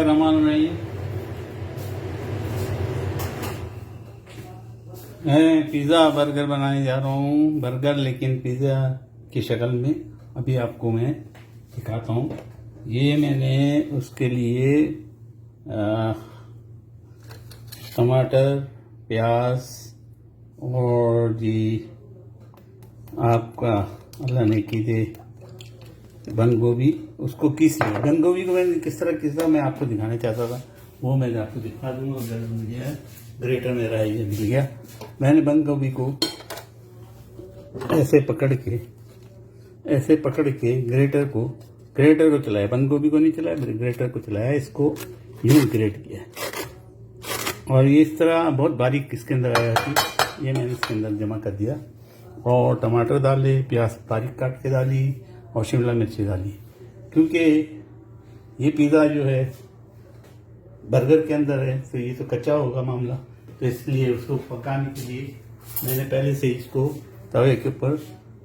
रमान नहीं, मैं pizza burger बनाने जा रहा हूँ। बर्गर लेकिन पिज़्ज़ा की शक्ल में। अभी आपको मैं दिखाता हूँ। ये मैंने उसके लिए टमाटर, प्याज और जी आपका अल्लाह ने कीजिए बंद गोभी, उसको किस लिया। बंद गोभी को मैंने किस तरह किसा मैं आपको दिखाना चाहता था, वो मैं आपको दिखा दूंगा। अगर मुझे ग्रेटर मेरा ये मिल गया। मैंने बंद गोभी को ऐसे पकड़ के ग्रेटर को चलाया। बंद गोभी को नहीं चलाया, ग्रेटर को चलाया। इसको यूं ग्रेट किया और ये इस तरह बहुत बारीक इसके अंदर आया थी। ये मैंने इसके अंदर जमा कर दिया और टमाटर डाले, प्याज बारीक काट के डाली और शिमला मिर्ची डाली। क्योंकि ये पिज़्ज़ा जो है बर्गर के अंदर है तो ये तो कच्चा होगा मामला, तो इसलिए उसको पकाने के लिए मैंने पहले से इसको तवे के ऊपर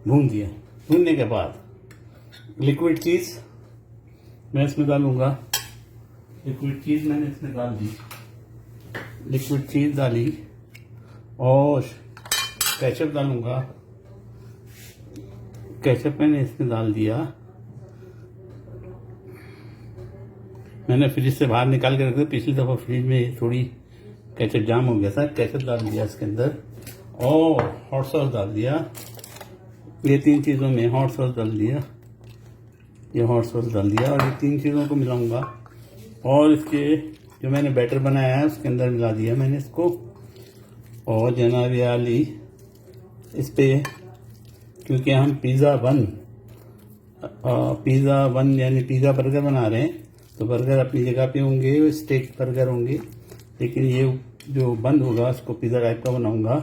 भून दिया। भूनने के बाद लिक्विड चीज़ मैं इसमें डालूंगा। लिक्विड चीज़ मैंने इसमें डाल दी। लिक्विड चीज़ डाली और केचप डालूंगा। केचप मैंने इसमें डाल दिया। मैंने फ्रिज से बाहर निकाल के रख दिया। पिछली दफ़ा फ्रिज में थोड़ी केचप जाम हो गया था। केचप डाल दिया इसके अंदर और हॉट सॉस डाल दिया। ये तीन चीज़ों में हॉट सॉस डाल दिया। ये हॉट सॉस डाल दिया और ये तीन चीज़ों को मिलाऊंगा और इसके जो मैंने बैटर बनाया है उसके अंदर मिला दिया मैंने इसको। और जनाब आली इस पर, क्योंकि हम पिज़्ज़ा वन यानी पिज़्ज़ा बर्गर बना रहे हैं, तो बर्गर अपनी जगह पे होंगे, स्टेक बर्गर होंगे, लेकिन ये जो बंद होगा उसको पिज़्ज़ा टाइप का बनाऊंगा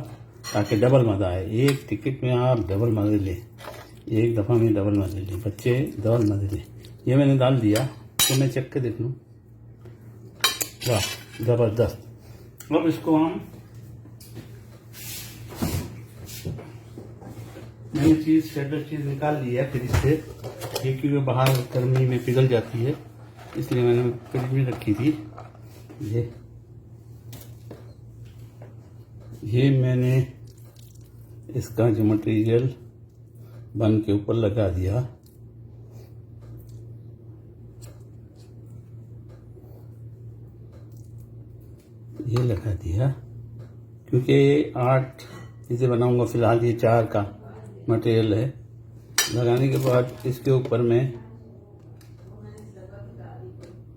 ताकि डबल मज़ा आए। एक टिकट में आप डबल मज़े लें, एक दफ़ा में डबल मज़े लें, बच्चे डबल मज़े लें। ये मैंने डाल दिया तो मैं चख के देख लूँ। वाह ज़बरदस्त। अब इसको हम मैंने चीज़ शेडर चीज़ निकाल ली है फ्रिज से, ये क्योंकि बाहर गर्मी में पिघल जाती है इसलिए मैंने फ्रिज में रखी थी। ये मैंने इसका जो मटेरियल बन के ऊपर लगा दिया। ये लगा दिया क्योंकि 8 चीज़ें बनाऊंगा, फिलहाल ये 4 का मटेरियल है। लगाने के बाद इसके ऊपर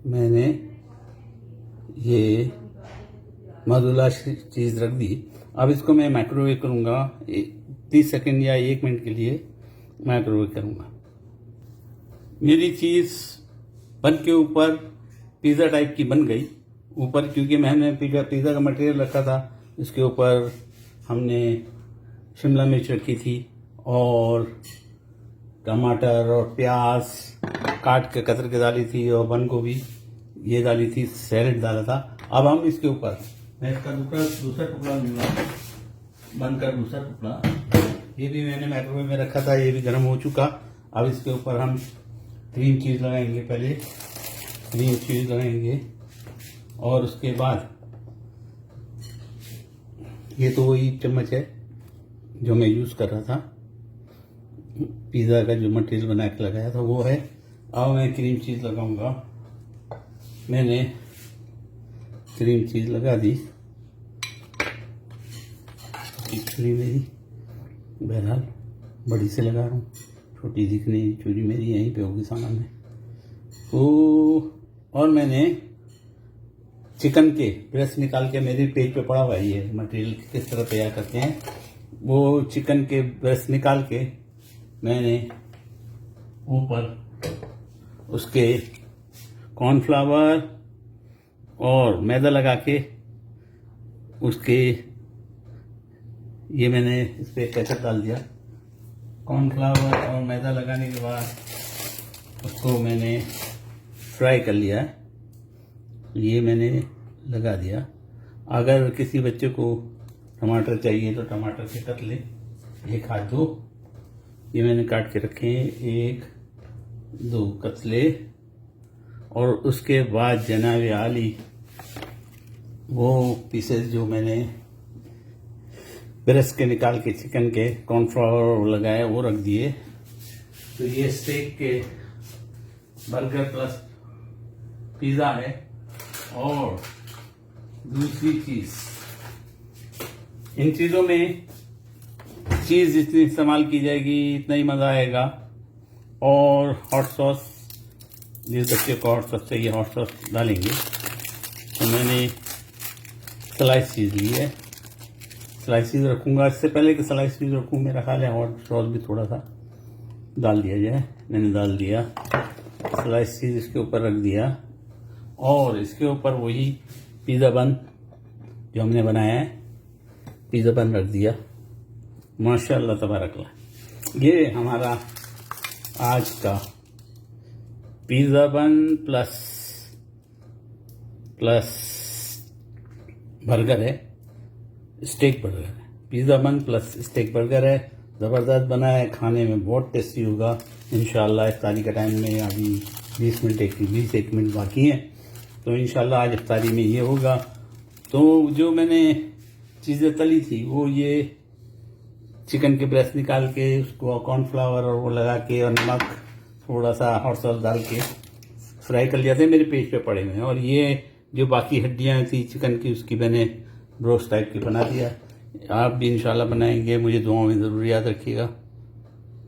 मैंने ये मधुला चीज़ रख दी। अब इसको मैं माइक्रोवेव करूँगा 30 सेकंड या 1 मिनट के लिए माइक्रोवेव करूँगा। मेरी चीज़ बन के ऊपर पिज़्ज़ा टाइप की बन गई ऊपर, क्योंकि मैंने पिज़्ज़ा का मटेरियल रखा था। इसके ऊपर हमने शिमला मिर्च रखी थी और टमाटर और प्याज काट के कतर के डाली थी और बंद गोभी ये डाली थी, सैलेड डाला था। अब हम इसके ऊपर मैं इसका दूसरा टुकड़ा लूँगा, बनकर दूसरा टुकड़ा। ये भी मैंने माइक्रोवेव में रखा था, ये भी गर्म हो चुका। अब इसके ऊपर हम क्रीम चीज़ लगाएंगे। पहले क्रीम चीज़ लगाएंगे और उसके बाद ये तो वही चम्मच है जो मैं यूज़ कर रहा था, पिज़्ज़ा का जो मटेरियल बना के लगाया था वो है। अब मैं क्रीम चीज़ लगाऊंगा। मैंने क्रीम चीज़ लगा दी। छुरी मेरी बहरहाल बड़ी से लगा रहा हूँ, छोटी दिखने छुरी मेरी यहीं पे होगी सामान में। तो और मैंने चिकन के ब्रेस्ट निकाल के, मेरे पेज पे पड़ा हुआ है ये मटेरियल किस तरह तैयार करते हैं, वो चिकन के ब्रेस्ट निकाल के मैंने ऊपर उसके कॉर्नफ्लावर और मैदा लगा के उसके ये मैंने इस पर केचप डाल दिया। कॉर्नफ्लावर और मैदा लगाने के बाद उसको मैंने फ्राई कर लिया। ये मैंने लगा दिया। अगर किसी बच्चे को टमाटर चाहिए तो टमाटर के कट ले, एक हाथ दो। ये मैंने काट के रखे हैं, 1 2 कतले और उसके बाद जनाब आली वो पीसेस जो मैंने ब्रेस्ट के निकाल के चिकन के कॉर्नफ्लावर लगाए वो रख दिए। तो ये स्टेक के बर्गर प्लस पिज़्ज़ा है। और दूसरी चीज़, इन चीज़ों में चीज़ जितनी इस्तेमाल की जाएगी इतना ही मज़ा आएगा। और हॉट सॉस, जिस बच्चे को हॉट सॉस चाहिए हॉट सॉस डालेंगे। तो मैंने स्लाइस चीज़ ली है, स्लाइस चीज़ रखूँगा। इससे पहले कि स्लाइस चीज़ रखूँ मेरा ख्याल है हॉट सॉस भी थोड़ा सा डाल दिया जाए। मैंने डाल दिया, स्लाइस चीज़ इसके ऊपर रख दिया। और इसके ऊपर वही पिज़्ज़ा बन जो हमने बनाया है, पिज़्ज़ा बन रख दिया। माशाअल्लाह तबारकल्लाह। ये हमारा आज का पिज़्ज़ा बन प्लस बर्गर है, स्टेक बर्गर है। पिज़्ज़ा बन प्लस स्टेक बर्गर है, ज़बरदस्त बना है, खाने में बहुत टेस्टी होगा इंशाल्लाह। इफ्तारी का टाइम में अभी 20 मिनट बाकी हैं, तो इंशाल्लाह आज इफ्तारी में ये होगा। तो जो मैंने चीज़ें तली थी वो ये चिकन के ब्रेस्ट निकाल के उसको कॉर्नफ्लावर और वो लगा के और नमक थोड़ा सा हॉट सॉस डाल के फ्राई कर लिया था, मेरे पेज पे पड़े हुए हैं। और ये जो बाकी हड्डियाँ थी चिकन की उसकी मैंने ब्रोस्ट टाइप की बना दिया। आप भी इंशाल्लाह बनाएंगे, मुझे दुआओं में ज़रूर याद रखिएगा।